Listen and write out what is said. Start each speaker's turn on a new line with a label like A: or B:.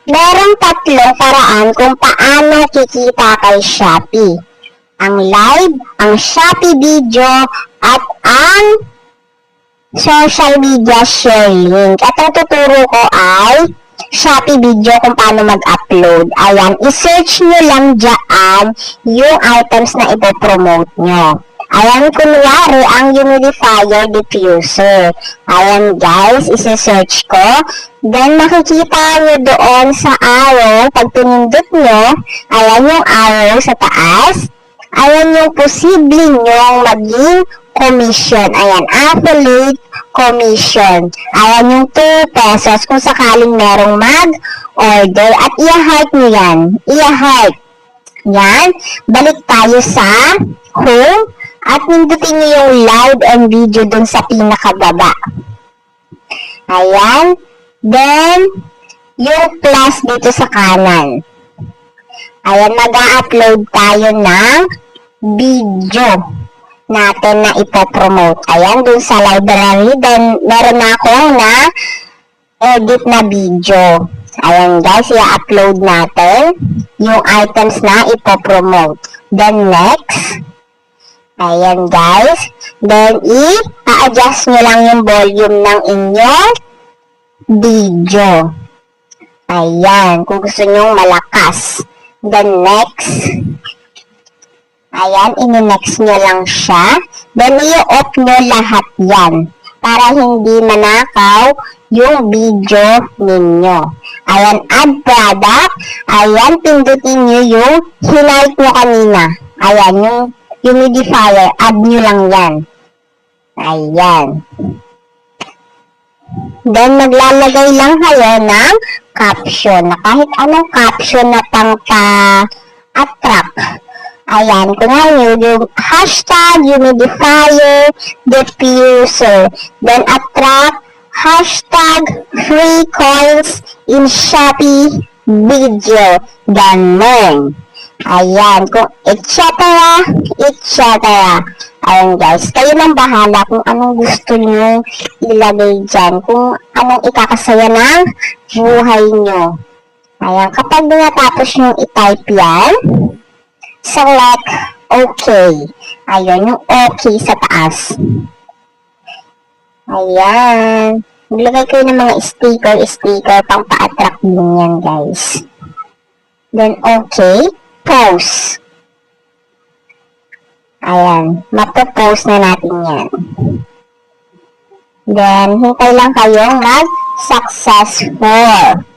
A: Merong tatlong paraan kung paano kikita kay Shopee. Ang live, ang Shopee video, at ang social media share link. At ang tuturo ko ay Shopee video kung paano mag-upload. Ayan, isearch nyo lang dyan yung items na ipopromote nyo. Ayan, kunwari, ang humidifier diffuser. Ayan guys, isi-search ko. Then, makikita nyo doon sa arrow, pag pinindot nyo, ayan yung arrow sa taas. Ayan yung posibleng nyong maging commission. Ayan, affiliate commission. Ayan yung 2 pesos kung sakaling merong mag-order. At i-heart nyo yan. I-heart. Yan. Balik tayo sa home. At pindutin nyo yung live and video dun sa pinakababa. Ayan. Then, yung plus dito sa kanan. Ayan, mag-a-upload tayo ng video natin na ipopromote. Ayan, dun sa library. Then, meron na akong na-edit na video. Ayan guys, i-upload natin yung items na ipopromote. Then, next. Ayan guys. Then, i-adjust nyo lang yung volume ng inyong video. Ayan, kung gusto nyo malakas. Then, next. Ayan, ini-next nyo lang siya. Then, i-off nyo lahat yan. Para hindi manakaw yung video ninyo. Ayan, add product. Ayan, pindutin nyo yung highlight nyo kanina. Ayan, yung humidifier. Add nyo lang yan. Ayan. Then, maglalagay lang kayo ng caption. Na kahit anong caption na pang-attract. Ayan, kunwari yung hashtag humidifier diffuser. Then, attract hashtag free coins in Shopee video. Ganon. Ayan, kung etc. Ayan guys, kayo nang bahala kung anong gusto nyo ilagay dyan. Kung anong ikakasaya ng buhay nyo. Ayan, kapag natapos nyo i-type yan, select OK. Ayan, yung OK sa taas. Ayan. Maglagay kayo ng mga sticker pang pa-attract din yan guys. Then, OK. Post. Ayan. Mapopost na natin yan. Then, hintay lang kayong mag-successful.